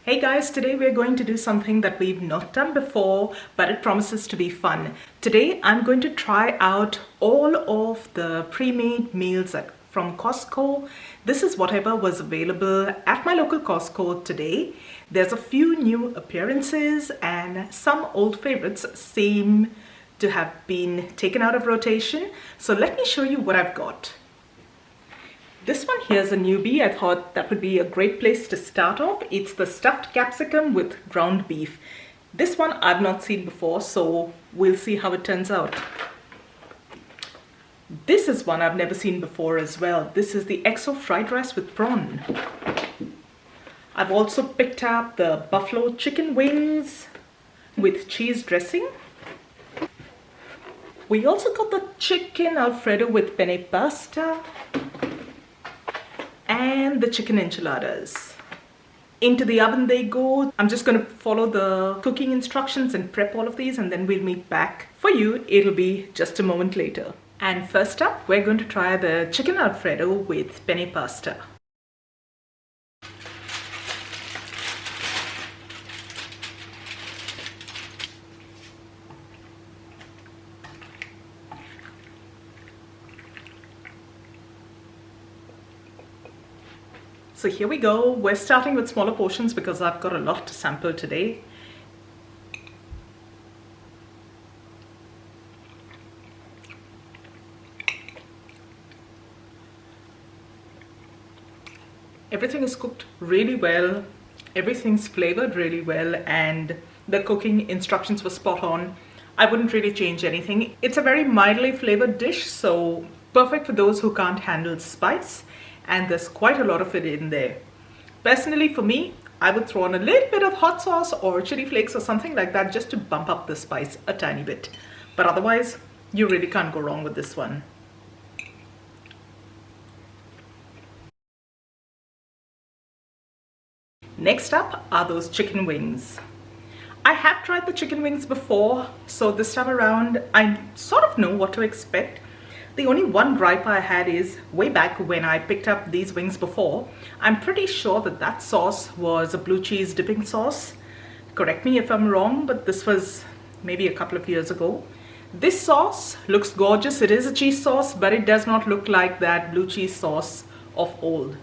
Hey guys, today we're going to do something that we've not done before, but it promises to be fun. Today I'm going to try out all of the pre-made meals from Costco. This is whatever was available at my local Costco today. There's a few new appearances and some old favorites seem to have been taken out of rotation. So let me show you what I've got. This one here is a newbie. I thought that would be a great place to start off. It's the stuffed capsicum with ground beef. This one I've not seen before, so we'll see how it turns out. This is one I've never seen before as well. This is the XO fried rice with prawn. I've also picked up the buffalo chicken wings with cheese dressing. We also got the chicken alfredo with penne pasta and the chicken enchiladas. Into the oven they go. I'm just going to follow the cooking instructions and prep all of these, and then we'll meet back for you. It'll be just a moment later. And first up, we're going to try the chicken alfredo with penne pasta. So here we go. We're starting with smaller portions because I've got a lot to sample today. Everything is cooked really well. Everything's flavored really well, and the cooking instructions were spot on. I wouldn't really change anything. It's a very mildly flavored dish, so perfect for those who can't handle spice. And there's quite a lot of it in there. Personally, for me, I would throw on a little bit of hot sauce or chili flakes or something like that just to bump up the spice a tiny bit. But otherwise, you really can't go wrong with this one. Next up are those chicken wings. I have tried the chicken wings before, so this time around I sort of know what to expect. The only one gripe I had is way back when I picked up these wings before, I'm pretty sure that sauce was a blue cheese dipping sauce. Correct me if I'm wrong, but this was maybe a couple of years ago. This sauce looks gorgeous. It is a cheese sauce, but it does not look like that blue cheese sauce of old.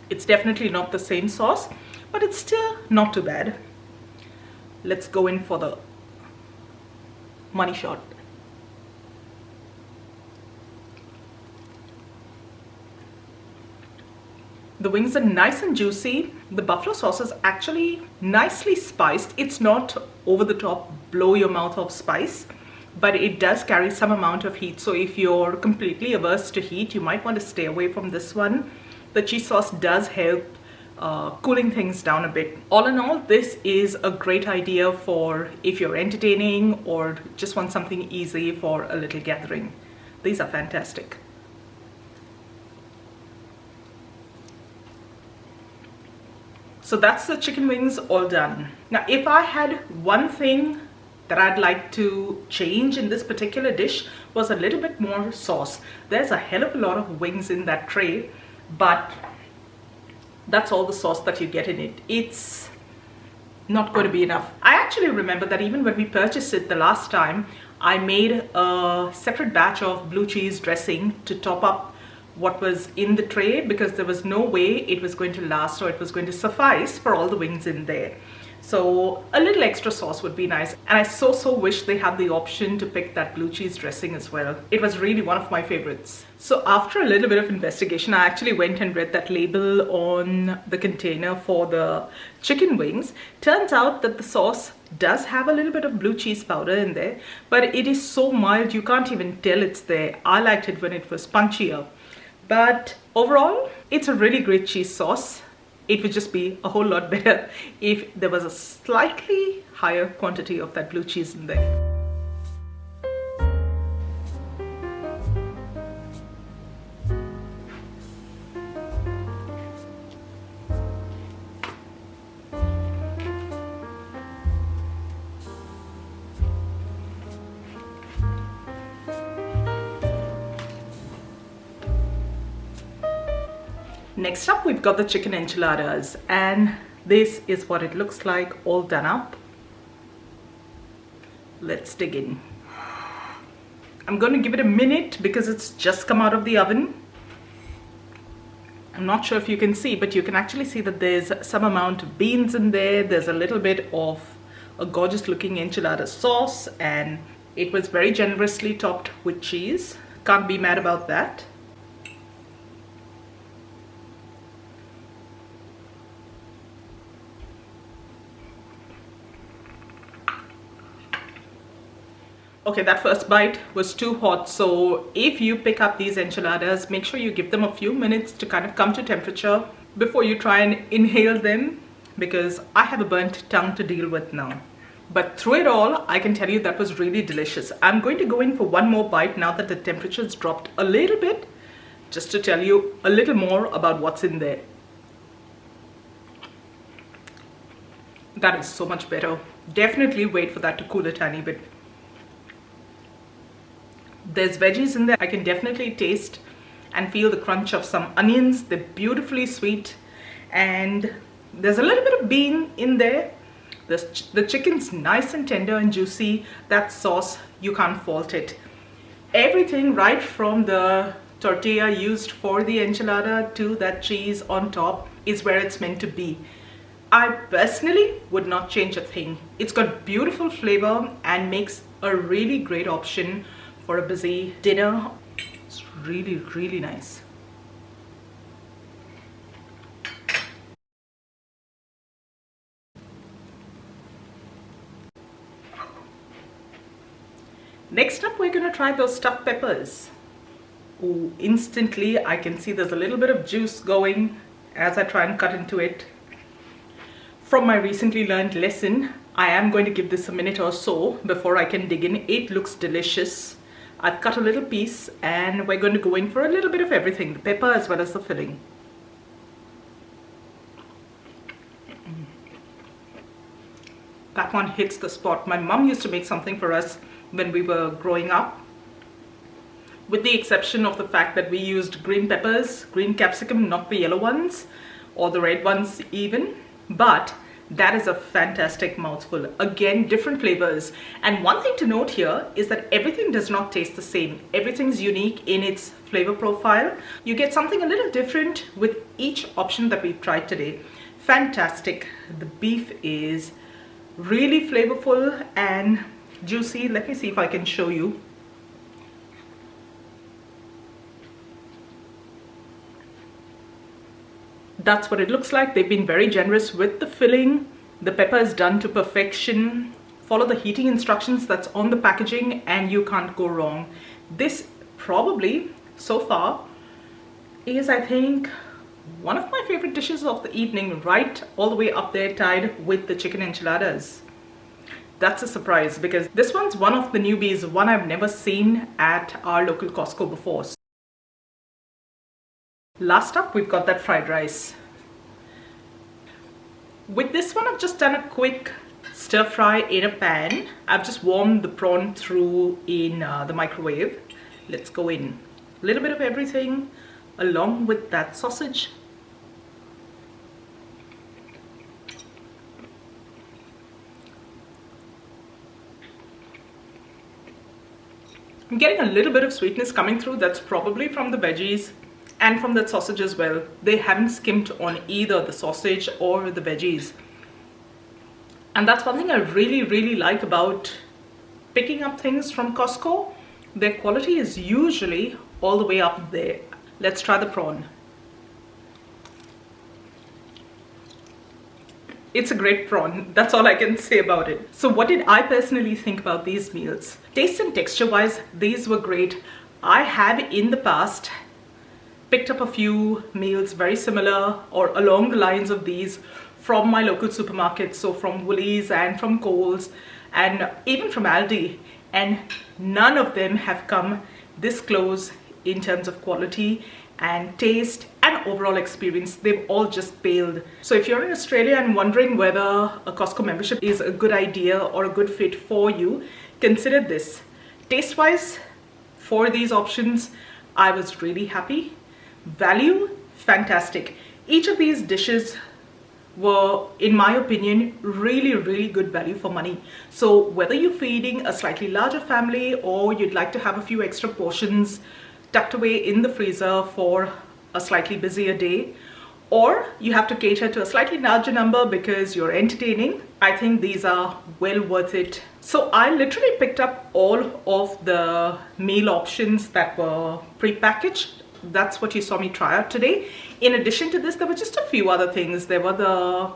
It's definitely not the same sauce, but it's still not too bad. Let's go in for the money shot. The wings are nice and juicy. The buffalo sauce is actually nicely spiced. It's not over the top, blow your mouth off spice, but it does carry some amount of heat. So if you're completely averse to heat, you might want to stay away from this one. The cheese sauce does help cooling things down a bit. All in all, this is a great idea for if you're entertaining or just want something easy for a little gathering. These are fantastic. So that's the chicken wings all done. Now, if I had one thing that I'd like to change in this particular dish was a little bit more sauce. There's a hell of a lot of wings in that tray, but that's all the sauce that you get in it. It's not going to be enough. I actually remember that even when we purchased it the last time, I made a separate batch of blue cheese dressing to top up what was in the tray because there was no way it was going to last or it was going to suffice for all the wings in there. So a little extra sauce would be nice. And I so wish they had the option to pick that blue cheese dressing as well. It was really one of my favorites. So after a little bit of investigation, I actually went and read that label on the container for the chicken wings. Turns out that the sauce does have a little bit of blue cheese powder in there, but it is so mild you can't even tell it's there. I liked it when it was punchier. But overall, it's a really great cheese sauce. It would just be a whole lot better if there was a slightly higher quantity of that blue cheese in there. Next up, we've got the chicken enchiladas, and this is what it looks like all done up. Let's dig in. I'm going to give it a minute because it's just come out of the oven. I'm not sure if you can see, but you can actually see that there's some amount of beans in there. There's a little bit of a gorgeous looking enchilada sauce, and it was very generously topped with cheese. Can't be mad about that. Okay, that first bite was too hot, so if you pick up these enchiladas, make sure you give them a few minutes to kind of come to temperature before you try and inhale them, because I have a burnt tongue to deal with now. But through it all, I can tell you that was really delicious. I'm going to go in for one more bite now that the temperature's dropped a little bit, just to tell you a little more about what's in there. That is so much better. Definitely wait for that to cool a tiny bit. There's veggies in there. I can definitely taste and feel the crunch of some onions. They're beautifully sweet, and there's a little bit of bean in there. The chicken's nice and tender and juicy. That sauce, you can't fault it. Everything right from the tortilla used for the enchilada to that cheese on top is where it's meant to be. I personally would not change a thing. It's got beautiful flavor and makes a really great option for a busy dinner. It's really, really nice. Next up, we're gonna try those stuffed peppers. Ooh, instantly I can see there's a little bit of juice going as I try and cut into it. From my recently learned lesson, I am going to give this a minute or so before I can dig in. It looks delicious. I've cut a little piece, and we're going to go in for a little bit of everything, the pepper as well as the filling. That one hits the spot. My mom used to make something for us when we were growing up, with the exception of the fact that we used green peppers, green capsicum, not the yellow ones or the red ones even. But that is a fantastic mouthful. Again, different flavors. And one thing to note here is that everything does not taste the same. Everything's unique in its flavor profile. You get something a little different with each option that we've tried today. Fantastic. The beef is really flavorful and juicy. Let me see if I can show you. That's what it looks like. They've been very generous with the filling. The pepper is done to perfection. Follow the heating instructions that's on the packaging and you can't go wrong. This probably, so far, is, I think, one of my favorite dishes of the evening, right all the way up there tied with the chicken enchiladas. That's a surprise because this one's one of the newbies, one I've never seen at our local Costco before. Last up, we've got that fried rice. With this one, I've just done a quick stir fry in a pan. I've just warmed the prawn through in the microwave. Let's go in. A little bit of everything along with that sausage. I'm getting a little bit of sweetness coming through. That's probably from the veggies and from that sausage as well. They haven't skimped on either the sausage or the veggies. And that's one thing I really, really like about picking up things from Costco. Their quality is usually all the way up there. Let's try the prawn. It's a great prawn. That's all I can say about it. So what did I personally think about these meals? Taste and texture wise, these were great. I have in the past picked up a few meals very similar or along the lines of these from my local supermarkets, so from Woolies and from Coles and even from Aldi, and none of them have come this close in terms of quality and taste and overall experience. They've all just paled. So if you're in Australia and wondering whether a Costco membership is a good idea or a good fit for you, consider this. Taste wise, for these options, I was really happy. Value, fantastic. Each of these dishes were, in my opinion, really good value for money. So whether you're feeding a slightly larger family or you'd like to have a few extra portions tucked away in the freezer for a slightly busier day, or you have to cater to a slightly larger number because you're entertaining, I think these are well worth it. So I literally picked up all of the meal options that were pre-packaged. That's what you saw me try out today. In addition to this, there were just a few other things. There were the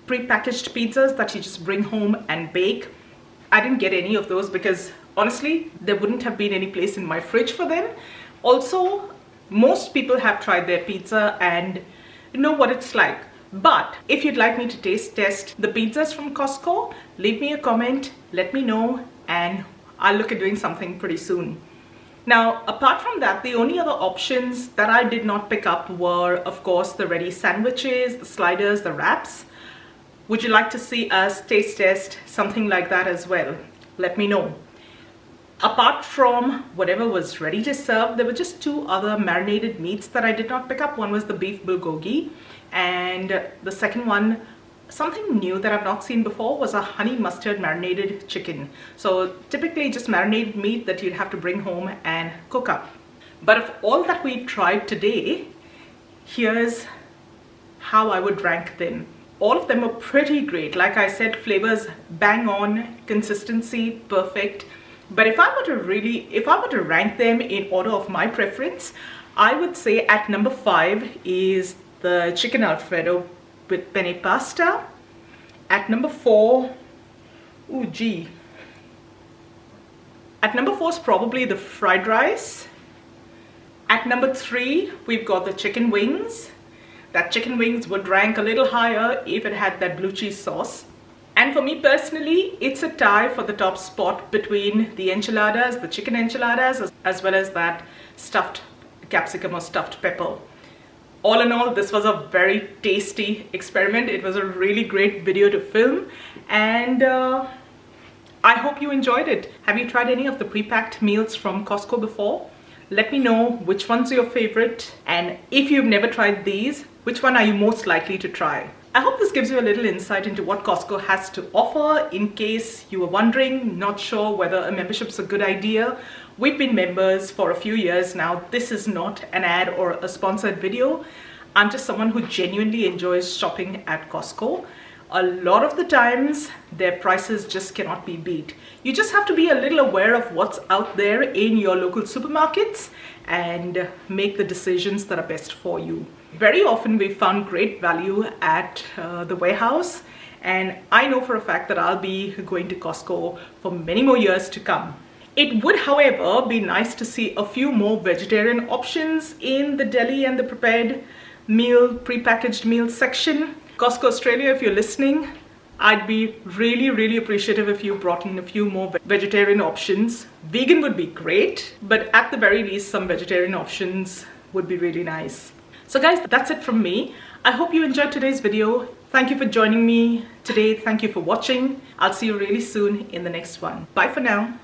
pre-packaged pizzas that you just bring home and bake. I didn't get any of those because honestly, there wouldn't have been any place in my fridge for them. Also, most people have tried their pizza and know what it's like. But if you'd like me to taste test the pizzas from Costco, leave me a comment, let me know, and I'll look at doing something pretty soon. Now, apart from that, the only other options that I did not pick up were, of course, the ready sandwiches, the sliders, the wraps. Would you like to see us taste test something like that as well? Let me know. Apart from whatever was ready to serve, there were just two other marinated meats that I did not pick up. One was the beef bulgogi, and the second one, something new that I've not seen before, was a honey mustard marinated chicken. So typically just marinated meat that you'd have to bring home and cook up. But of all that we tried today, here's how I would rank them. All of them were pretty great. Like I said, flavors bang on, consistency perfect. But if I were to rank them in order of my preference, I would say at number 5 is the chicken alfredo with penne pasta. At number 4, At number 4 is probably the fried rice. At number 3, we've got the chicken wings. That chicken wings would rank a little higher if it had that blue cheese sauce. And for me personally, it's a tie for the top spot between the enchiladas, the chicken enchiladas, as well as that stuffed capsicum or stuffed pepper. All in all, this was a very tasty experiment. It was a really great video to film, and I hope you enjoyed it. Have you tried any of the pre-packed meals from Costco before? Let me know which one's your favorite, and if you've never tried these, which one are you most likely to try? I hope this gives you a little insight into what Costco has to offer in case you were wondering, not sure whether a membership's a good idea. We've been members for a few years now. This is not an ad or a sponsored video. I'm just someone who genuinely enjoys shopping at Costco. A lot of the times, their prices just cannot be beat. You just have to be a little aware of what's out there in your local supermarkets and make the decisions that are best for you. Very often we've found great value at the warehouse, and I know for a fact that I'll be going to Costco for many more years to come. It would, however, be nice to see a few more vegetarian options in the deli and the prepared meal, pre-packaged meal section. Costco Australia, if you're listening, I'd be really appreciative if you brought in a few more vegetarian options. Vegan would be great, but at the very least, some vegetarian options would be really nice. So guys, that's it from me. I hope you enjoyed today's video. Thank you for joining me today. Thank you for watching. I'll see you really soon in the next one. Bye for now.